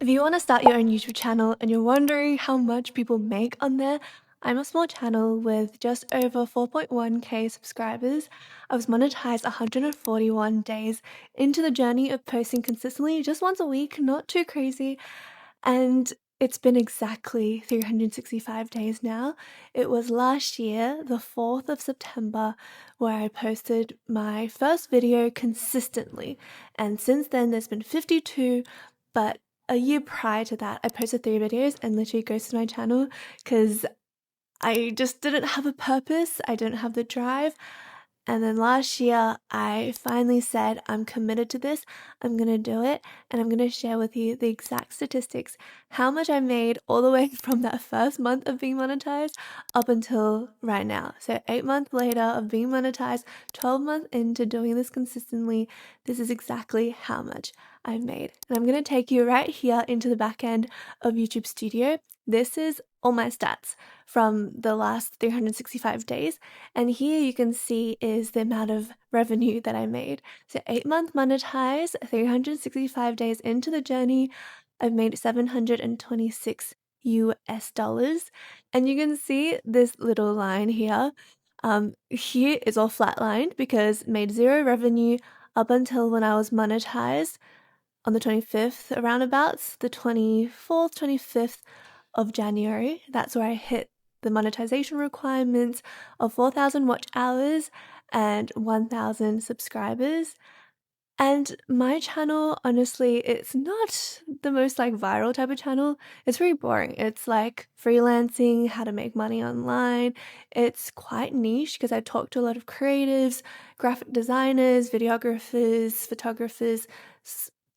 If you want to start your own YouTube channel and you're wondering how much people make on there, I'm a small channel with just over 4.1k subscribers. I was monetized 141 days into the journey of posting consistently just once a week, not too crazy. And it's been exactly 365 days now. It was last year, the 4th of September, where I posted my first video consistently. And since then, there's been 52, but a year prior to that, I posted 3 videos and literally ghosted my channel because I just didn't have a purpose. I didn't have the drive. And then last year, I finally said, I'm committed to this, I'm going to do it, and I'm going to share with you the exact statistics, how much I made all the way from that first month of being monetized up until right now. So 8 months later of being monetized, 12 months into doing this consistently, this is exactly how much I've made. And I'm going to take you right here into the back end of YouTube Studio. This is all my stats from the last 365 days. And here you can see is the amount of revenue that I made. So 8 month monetized, 365 days into the journey, I've made 726 US dollars. And you can see this little line here. Here is all flatlined because made 0 revenue up until when I was monetized on the 25th, around abouts, the 24th, 25th of January. That's where I hit the monetization requirements of 4,000 watch hours and 1,000 subscribers. And my channel, honestly, it's not the most viral type of channel. It's very boring. It's like freelancing, how to make money online. It's quite niche because I talk to a lot of creatives, graphic designers, videographers, photographers,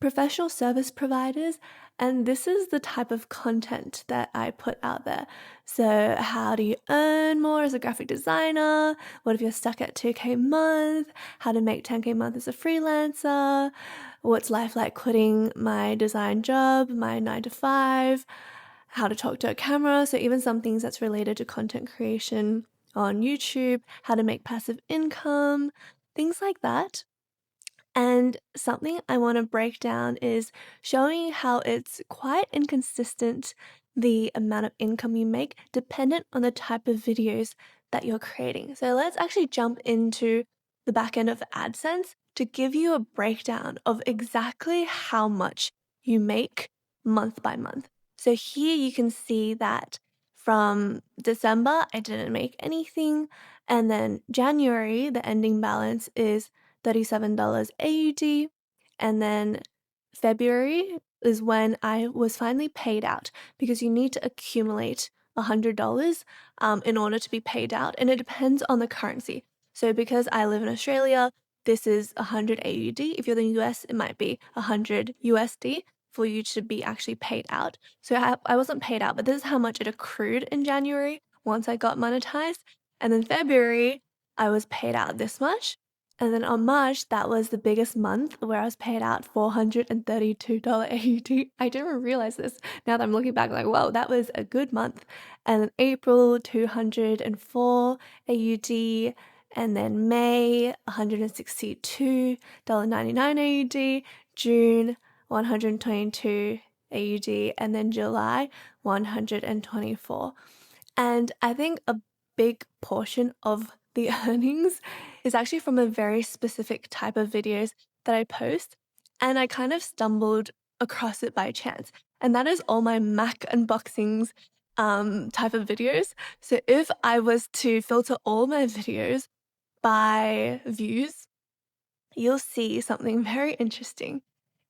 professional service providers, and this is the type of content that I put out there. So how do you earn more as a graphic designer? What if you're stuck at 2k a month? How to make 10k a month as a freelancer? What's life like quitting my design job, my 9 to 5? How to talk to a camera, so even some things that's related to content creation on YouTube, how to make passive income, things like that. And something I want to break down is showing how it's quite inconsistent, the amount of income you make, dependent on the type of videos that you're creating. So let's actually jump into the back end of AdSense to give you a breakdown of exactly how much you make month by month. So here you can see that from December, I didn't make anything. And then January, the ending balance is $37 AUD, and then February is when I was finally paid out because you need to accumulate $100 in order to be paid out, and it depends on the currency. So because I live in Australia, this is 100 AUD. If you're in the US, it might be 100 USD for you to be actually paid out. So I wasn't paid out, but this is how much it accrued in January once I got monetized. And then February, I was paid out this much. And then on March, that was the biggest month where I was paid out $432 AUD. I didn't realize this. Now that I'm looking back, whoa, that was a good month. And then April, 204 AUD. And then May, $162.99 AUD. June, 122 AUD. And then July, 124. And I think a big portion of the earnings is actually from a very specific type of videos that I post, and I kind of stumbled across it by chance, and that is all my Mac unboxings type of videos. So if I was to filter all my videos by views, you'll see something very interesting,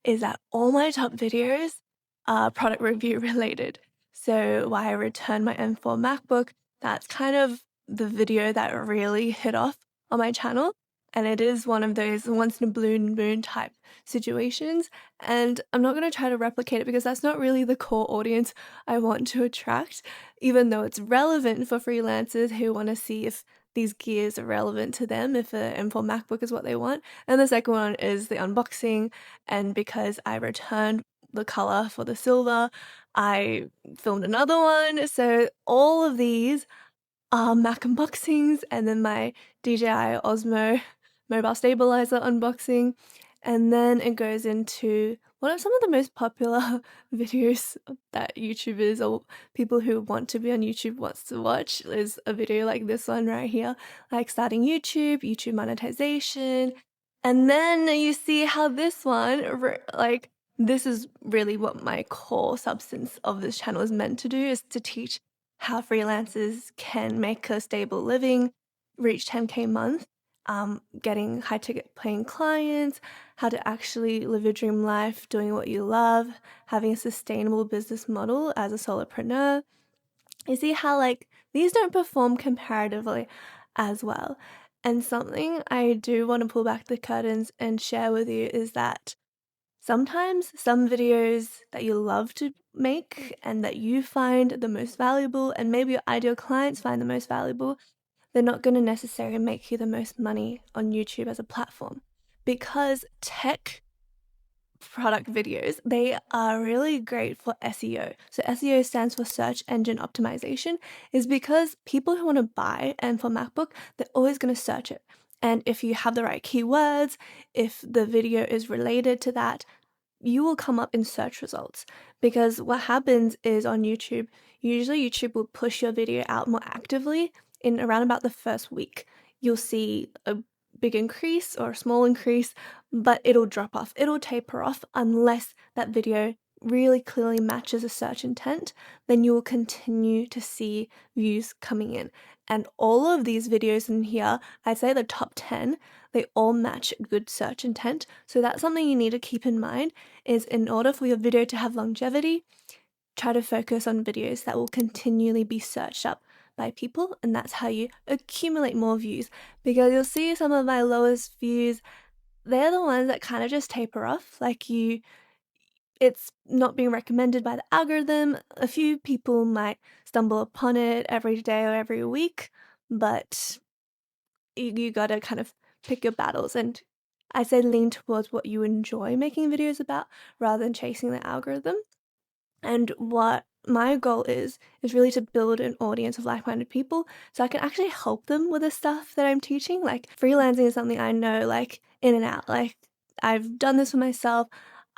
is that all my top videos are product review related. So why I returned my M4 MacBook, that's kind of the video that really hit off on my channel. And it is one of those once in a blue moon type situations. And I'm not going to try to replicate it because that's not really the core audience I want to attract, even though it's relevant for freelancers who want to see if these gears are relevant to them, if an M4 MacBook is what they want. And the second one is the unboxing. And because I returned the color for the silver, I filmed another one. So all of these are Mac unboxings, and then my DJI Osmo mobile stabilizer unboxing, and then it goes into What are some of the most popular videos that YouTubers or people who want to be on YouTube wants to watch? Is a video like this one right here, like starting YouTube, YouTube monetization, and then you see how this one, like this is really what my core substance of this channel is meant to do, is to teach how freelancers can make a stable living, reach 10K a month, getting high ticket paying clients, how to actually live your dream life doing what you love, having a sustainable business model as a solopreneur. You see how like these don't perform comparatively as well. And something I do want to pull back the curtains and share with you is that sometimes some videos that you love to make and that you find the most valuable, and maybe your ideal clients find the most valuable, they're not going to necessarily make you the most money on YouTube as a platform, because tech product videos, they are really great for SEO. So SEO stands for search engine optimization, is because people who want to buy, and for MacBook, they're always going to search it. And if you have the right keywords, if the video is related to that, you will come up in search results. Because what happens is on YouTube, usually YouTube will push your video out more actively in around about the first week. You'll see a big increase or a small increase, but it'll drop off. It'll taper off unless that video really clearly matches a search intent. Then you will continue to see views coming in. And all of these videos in here, I'd say the top 10, they all match good search intent. So that's something you need to keep in mind, is in order for your video to have longevity, try to focus on videos that will continually be searched up by people, and that's how you accumulate more views. Because you'll see some of my lowest views, they're the ones that kind of just taper off. It's not being recommended by the algorithm. A few people might stumble upon it every day or every week, but you gotta kind of pick your battles, and I say lean towards what you enjoy making videos about rather than chasing the algorithm. And what my goal is really to build an audience of like-minded people so I can actually help them with the stuff that I'm teaching. Like freelancing is something I know like in and out. Like I've done this for myself.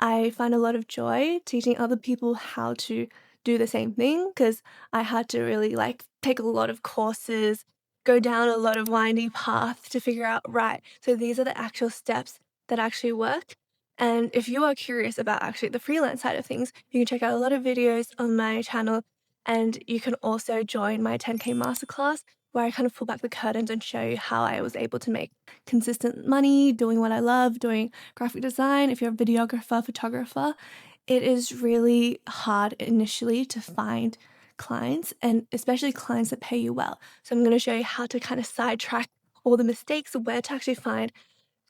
I find a lot of joy teaching other people how to do the same thing, because I had to really like take a lot of courses, go down a lot of winding paths to figure out, right, so these are the actual steps that actually work. And if you are curious about actually the freelance side of things, you can check out a lot of videos on my channel, and you can also join my 10K masterclass, where I kind of pull back the curtains and show you how I was able to make consistent money doing what I love, doing graphic design. If you're a videographer, photographer, it is really hard initially to find clients, and especially clients that pay you well. So I'm going to show you how to kind of sidetrack all the mistakes, where to actually find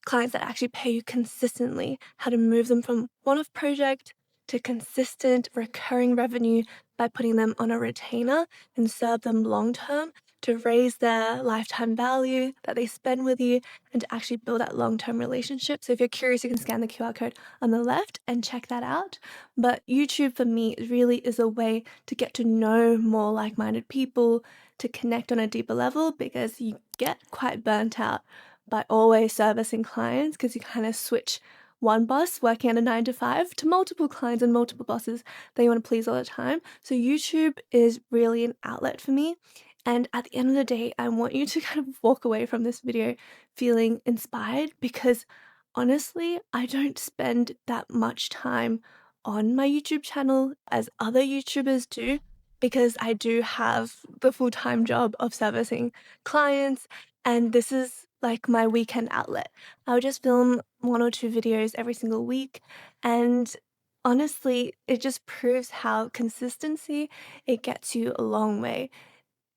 clients that actually pay you consistently, how to move them from one-off project to consistent recurring revenue by putting them on a retainer and serve them long-term to raise their lifetime value that they spend with you, and to actually build that long-term relationship. So if you're curious, you can scan the QR code on the left and check that out. But YouTube for me really is a way to get to know more like-minded people, to connect on a deeper level, because you get quite burnt out by always servicing clients, because you kind of switch one boss working at a 9 to 5 to multiple clients and multiple bosses that you want to please all the time. So YouTube is really an outlet for me. And at the end of the day, I want you to kind of walk away from this video feeling inspired, because honestly, I don't spend that much time on my YouTube channel as other YouTubers do, because I do have the full-time job of servicing clients, and this is like my weekend outlet. I would just film 1 or 2 videos every single week, and honestly, it just proves how consistency, it gets you a long way.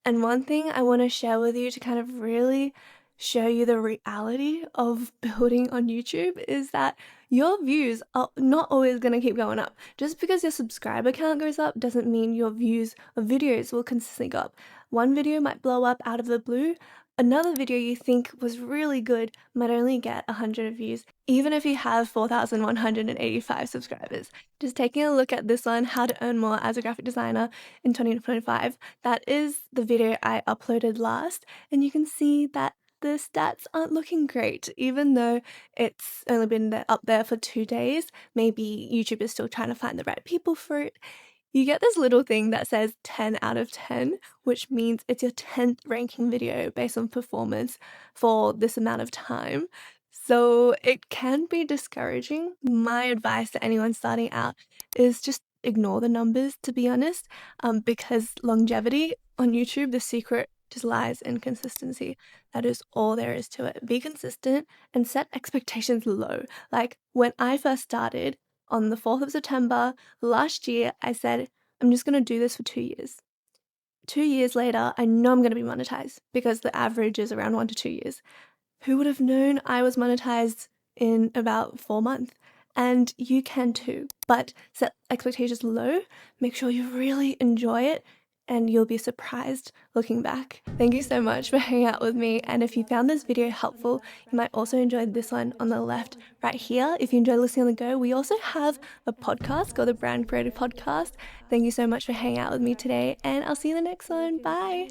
And one thing I want to share with you to kind of really show you the reality of building on YouTube is that your views are not always going to keep going up. Just because your subscriber count goes up doesn't mean your views of videos will consistently go up. One video might blow up out of the blue. Another video you think was really good might only get 100 views, even if you have 4,185 subscribers. Just taking a look at this one, how to earn more as a graphic designer in 2025, that is the video I uploaded last, and you can see that the stats aren't looking great. Even though it's only been up there for 2 days, maybe YouTube is still trying to find the right people for it. You get this little thing that says 10 out of 10, which means it's your 10th ranking video based on performance for this amount of time. So it can be discouraging. My advice to anyone starting out is just ignore the numbers, to be honest, because longevity on YouTube, the secret just lies in consistency. That is all there is to it. Be consistent and set expectations low. Like when I first started, on the 4th of September last year, I said, I'm just going to do this for 2 years. 2 years later, I know I'm going to be monetized because the average is around 1 to 2 years. Who would have known I was monetized in about 4 months? And you can too, but set expectations low, make sure you really enjoy it, and you'll be surprised looking back. Thank you so much for hanging out with me, and if you found this video helpful, you might also enjoy this one on the left right here. If you enjoy listening on the go, we also have a podcast called the Brand Creative Podcast. Thank you so much for hanging out with me today, and I'll see you in the next one. Bye!